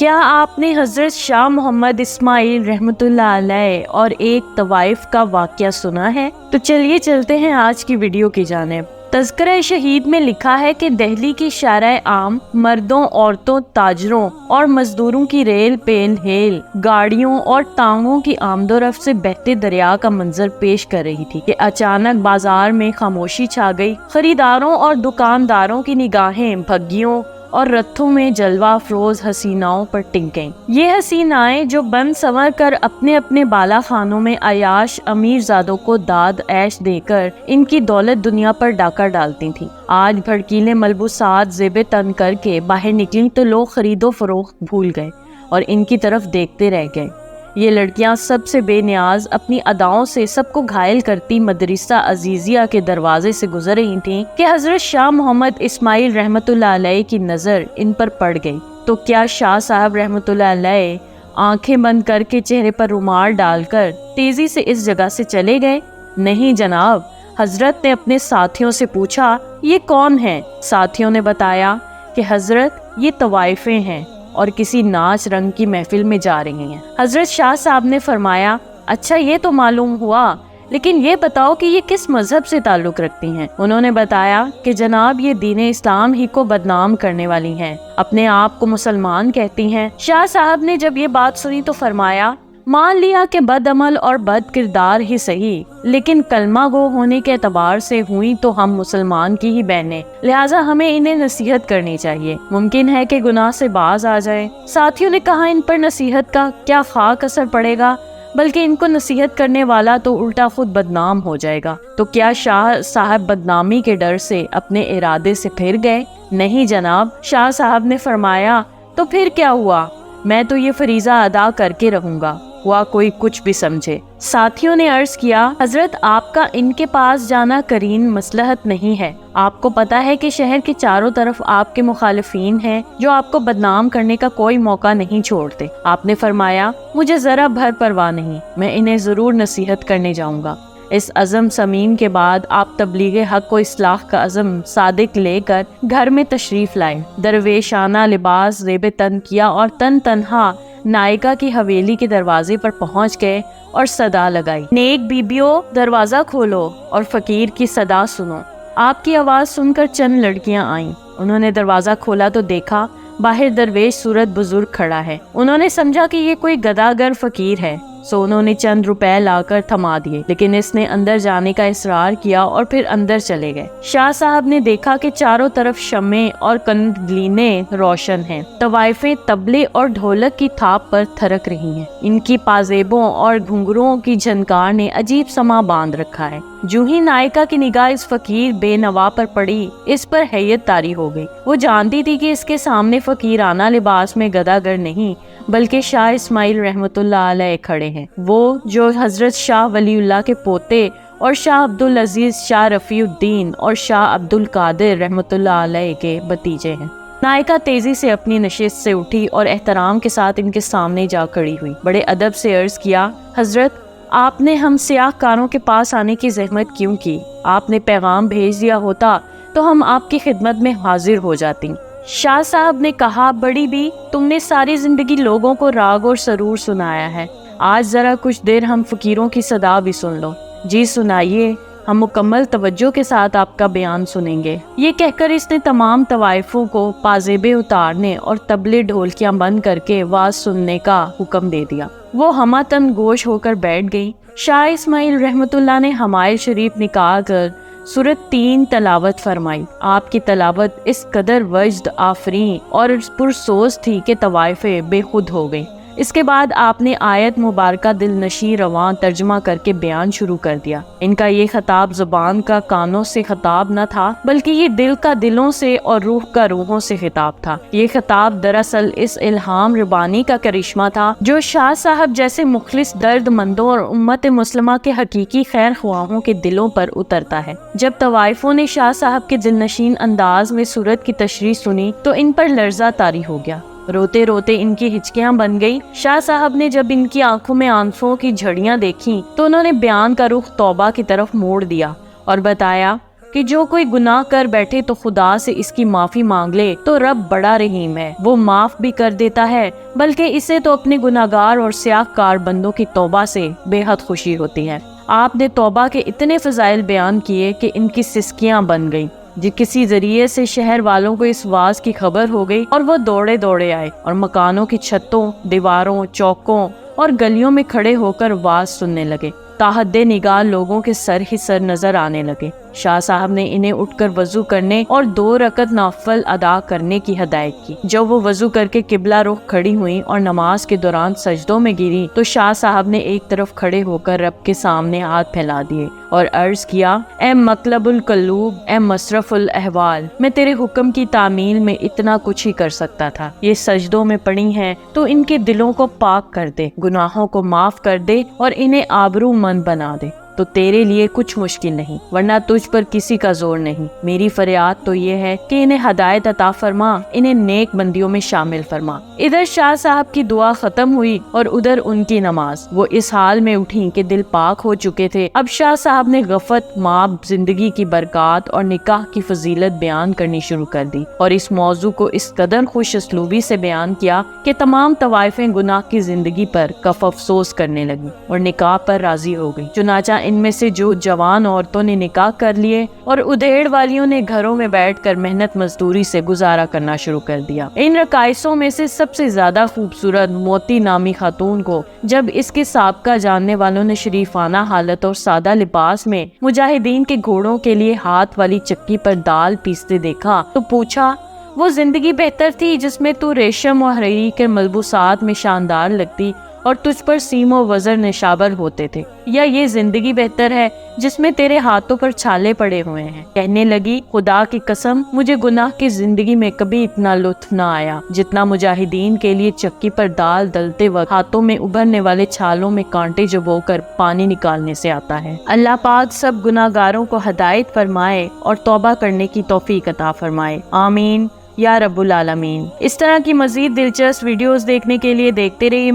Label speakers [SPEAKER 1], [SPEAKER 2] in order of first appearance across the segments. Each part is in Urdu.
[SPEAKER 1] کیا آپ نے حضرت شاہ محمد اسماعیل رحمۃ اللہ علیہ اور ایک طوائف کا واقعہ سنا ہے؟ تو چلیے چلتے ہیں آج کی ویڈیو کی جانب۔ تذکرہ شہید میں لکھا ہے کہ دہلی کی شارع عام مردوں، عورتوں، تاجروں اور مزدوروں کی ریل پیل ہیل گاڑیوں اور ٹانگوں کی آمد و رفت سے بہتے دریا کا منظر پیش کر رہی تھی کہ اچانک بازار میں خاموشی چھا گئی۔ خریداروں اور دکانداروں کی نگاہیں بھگیوں اور رتھوں میں جلوہ افروز حسیناؤں پر ٹنکیں۔ یہ حسینائیں جو بن سنور کر اپنے اپنے بالا خانوں میں عیاش امیر زادوں کو داد عیش دے کر ان کی دولت دنیا پر ڈاکہ ڈالتی تھیں، آج بھڑکیلے ملبوسات زیب تن کر کے باہر نکلی تو لوگ خرید و فروخت بھول گئے اور ان کی طرف دیکھتے رہ گئے۔ یہ لڑکیاں سب سے بے نیاز اپنی اداؤں سے سب کو گھائل کرتی مدرسہ عزیزیہ کے دروازے سے گزر رہی تھیں کہ حضرت شاہ محمد اسماعیل رحمۃ اللہ علیہ کی نظر ان پر پڑ گئی۔ تو کیا شاہ صاحب رحمۃ اللہ علیہ آنکھیں بند کر کے چہرے پر رومال ڈال کر تیزی سے اس جگہ سے چلے گئے؟ نہیں جناب، حضرت نے اپنے ساتھیوں سے پوچھا، یہ کون ہیں؟ ساتھیوں نے بتایا کہ حضرت یہ طوائفیں ہیں اور کسی ناچ رنگ کی محفل میں جا رہی ہیں۔ حضرت شاہ صاحب نے فرمایا، اچھا یہ تو معلوم ہوا، لیکن یہ بتاؤ کہ یہ کس مذہب سے تعلق رکھتی ہیں؟ انہوں نے بتایا کہ جناب یہ دین اسلام ہی کو بدنام کرنے والی ہیں، اپنے آپ کو مسلمان کہتی ہیں۔ شاہ صاحب نے جب یہ بات سنی تو فرمایا، مان لیا کہ بد عمل اور بد کردار ہی صحیح، لیکن کلمہ گو ہونے کے اعتبار سے ہوئی تو ہم مسلمان کی ہی بہنیں، لہٰذا ہمیں انہیں نصیحت کرنی چاہیے، ممکن ہے کہ گناہ سے باز آ جائے۔ ساتھیوں نے کہا، ان پر نصیحت کا کیا خاک اثر پڑے گا، بلکہ ان کو نصیحت کرنے والا تو الٹا خود بدنام ہو جائے گا۔ تو کیا شاہ صاحب بدنامی کے ڈر سے اپنے ارادے سے پھر گئے؟ نہیں جناب، شاہ صاحب نے فرمایا، تو پھر کیا ہوا؟ میں تو یہ فریضہ ادا کر کے رہوں گا، ہوا کوئی کچھ بھی سمجھے۔ ساتھیوں نے عرض کیا، حضرت آپ کا ان کے پاس جانا کرین مصلحت نہیں ہے، آپ کو پتا ہے کہ شہر کے چاروں طرف آپ کے مخالفین ہیں جو آپ کو بدنام کرنے کا کوئی موقع نہیں چھوڑتے۔ آپ نے فرمایا، مجھے ذرا بھر پرواہ نہیں، میں انہیں ضرور نصیحت کرنے جاؤں گا۔ اس عزم سمیم کے بعد آپ تبلیغ حق و اصلاح کا عزم صادق لے کر گھر میں تشریف لائے، درویشانہ لباس زیب تن کیا اور تن تنہا نائکا کی حویلی کے دروازے پر پہنچ گئے اور صدا لگائی، نیک بیبیوں دروازہ کھولو اور فقیر کی صدا سنو۔ آپ کی آواز سن کر چند لڑکیاں آئیں، انہوں نے دروازہ کھولا تو دیکھا باہر درویش صورت بزرگ کھڑا ہے۔ انہوں نے سمجھا کہ یہ کوئی گداگر فقیر ہے، سو انہوں نے چند روپے لا کر تھما دیے، لیکن اس نے اندر جانے کا اصرار کیا اور پھر اندر چلے گئے۔ شاہ صاحب نے دیکھا کہ چاروں طرف شمعیں اور کندلینیں روشن ہیں، طوائفیں طبلے اور ڈھولک کی تھاپ پر تھرک رہی ہیں، ان کی پازیبوں اور گھنگروں کی جھنکار نے عجیب سما باندھ رکھا ہے۔ جو ہی نائکا کی نگاہ اس فقیر بے نوا پر پڑی، اس پر حیرت طاری ہو گئی۔ وہ جانتی تھی کہ اس کے سامنے فقیرانہ لباس میں گداگر نہیں بلکہ شاہ اسماعیل رحمۃ اللہ علیہ کھڑے ہیں، وہ جو حضرت شاہ ولی اللہ کے پوتے اور شاہ عبدالعزیز شاہ رفیع الدین اور شاہ عبد القادر رحمۃ اللہ علیہ کے بھتیجے ہیں۔ نائکا تیزی سے اپنی نشست سے اٹھی اور احترام کے ساتھ ان کے سامنے جا کھڑی ہوئی، بڑے ادب سے عرض کیا، حضرت آپ نے ہم سیاہ کاروں کے پاس آنے کی زحمت کیوں کی؟ آپ نے پیغام بھیج دیا ہوتا تو ہم آپ کی خدمت میں حاضر ہو جاتی۔ شاہ صاحب نے کہا، بڑی بھی تم نے ساری زندگی لوگوں کو راگ اور سرور سنایا ہے، آج ذرا کچھ دیر ہم فقیروں کی صدا بھی سن لو۔ جی سنائیے، ہم مکمل توجہ کے ساتھ آپ کا بیان سنیں گے۔ یہ کہہ کر اس نے تمام طوائفوں کو پازیبیں اتارنے اور طبلے ڈھولکیاں بند کر کے واز سننے کا حکم دے دیا۔ وہ ہمہ گوش ہو کر بیٹھ گئی۔ شاہ اسماعیل رحمۃ اللہ نے حمائل شریف نکال کر سورت 3 تلاوت فرمائی۔ آپ کی تلاوت اس قدر وجد آفریں اور پرسوز تھی کہ طوائفیں بے خود ہو گئی۔ اس کے بعد آپ نے آیت مبارکہ دل نشیں رواں ترجمہ کر کے بیان شروع کر دیا۔ ان کا یہ خطاب زبان کا کانوں سے خطاب نہ تھا، بلکہ یہ دل کا دلوں سے اور روح کا روحوں سے خطاب تھا۔ یہ خطاب دراصل اس الہام ربانی کا کرشمہ تھا جو شاہ صاحب جیسے مخلص درد مندوں اور امت مسلمہ کے حقیقی خیر خواہوں کے دلوں پر اترتا ہے۔ جب طوائفوں نے شاہ صاحب کے دل نشین انداز میں سورت کی تشریح سنی تو ان پر لرزہ طاری ہو گیا، روتے روتے ان کی ہچکیاں بن گئی۔ شاہ صاحب نے جب ان کی آنکھوں میں آنسوؤں کی جھڑیاں دیکھیں تو انہوں نے بیان کا رخ توبہ کی طرف موڑ دیا اور بتایا، کہ جو کوئی گناہ کر بیٹھے تو خدا سے اس کی معافی مانگ لے تو رب بڑا رحیم ہے، وہ معاف بھی کر دیتا ہے، بلکہ اسے تو اپنے گناہگار اور سیاہ کار بندوں کی توبہ سے بے حد خوشی ہوتی ہے۔ آپ نے توبہ کے اتنے فضائل بیان کیے کہ ان کی سسکیاں بن گئیں۔ کسی ذریعے سے شہر والوں کو اس واز کی خبر ہو گئی اور وہ دوڑے دوڑے آئے اور مکانوں کی چھتوں، دیواروں، چوکوں اور گلیوں میں کھڑے ہو کر واز سننے لگے۔ تاحد نگاہ لوگوں کے سر ہی سر نظر آنے لگے۔ شاہ صاحب نے انہیں اٹھ کر وضو کرنے اور 2 رکعت نافل ادا کرنے کی ہدایت کی۔ جب وہ وضو کر کے قبلہ رخ کھڑی ہوئیں اور نماز کے دوران سجدوں میں گری تو شاہ صاحب نے ایک طرف کھڑے ہو کر رب کے سامنے ہاتھ پھیلا دیے اور عرض کیا، اے مقلب القلوب، اے مصرف الاحوال، میں تیرے حکم کی تعمیل میں اتنا کچھ ہی کر سکتا تھا۔ یہ سجدوں میں پڑی ہیں تو ان کے دلوں کو پاک کر دے، گناہوں کو معاف کر دے اور انہیں آبرو مند بنا دے، تو تیرے لیے کچھ مشکل نہیں، ورنہ تجھ پر کسی کا زور نہیں۔ میری فریاد تو یہ ہے کہ انہیں ہدایت عطا فرما، انہیں نیک بندیوں میں شامل فرما۔ ادھر شاہ صاحب کی دعا ختم ہوئی اور ادھر ان کی نماز۔ وہ اس حال میں اٹھیں کہ دل پاک ہو چکے تھے۔ اب شاہ صاحب نے غفت، ماب، زندگی کی برکات اور نکاح کی فضیلت بیان کرنی شروع کر دی اور اس موضوع کو اس قدر خوش اسلوبی سے بیان کیا کہ تمام طوائفیں گناہ کی زندگی پر کف افسوس کرنے لگی اور نکاح پر راضی ہو گئی۔ چنانچہ ان میں سے جو جوان عورتوں نے نکاح کر لیے اور ادھیڑ والیوں نے گھروں میں بیٹھ کر محنت مزدوری سے گزارا کرنا شروع کر دیا۔ ان رکائسوں میں سے سب سے زیادہ خوبصورت موتی نامی خاتون کو جب اس کے سابقہ جاننے والوں نے شریفانہ حالت اور سادہ لباس میں مجاہدین کے گھوڑوں کے لیے ہاتھ والی چکی پر دال پیستے دیکھا تو پوچھا، وہ زندگی بہتر تھی جس میں تو ریشم و حریر کے ملبوسات میں شاندار لگتی اور تجھ پر سیم و وزر نشابر ہوتے تھے، یا یہ زندگی بہتر ہے جس میں تیرے ہاتھوں پر چھالے پڑے ہوئے ہیں؟ کہنے لگی، خدا کی قسم مجھے گناہ کی زندگی میں کبھی اتنا لطف نہ آیا جتنا مجاہدین کے لیے چکی پر دال دلتے وقت ہاتھوں میں ابھرنے والے چھالوں میں کانٹے جبو کر پانی نکالنے سے آتا ہے۔ اللہ پاک سب گناہگاروں کو ہدایت فرمائے اور توبہ کرنے کی توفیق عطا فرمائے، آمین یا رب العالمین۔ اس طرح کی مزید دلچسپ ویڈیوز دیکھنے کے لیے دیکھتے رہیے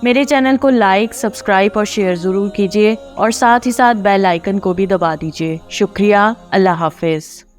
[SPEAKER 1] میرے چینل کو لائک، سبسکرائب اور شیئر ضرور کیجیے اور ساتھ ہی ساتھ بیل آئیکن کو بھی دبا دیجیے۔ شکریہ، اللہ حافظ۔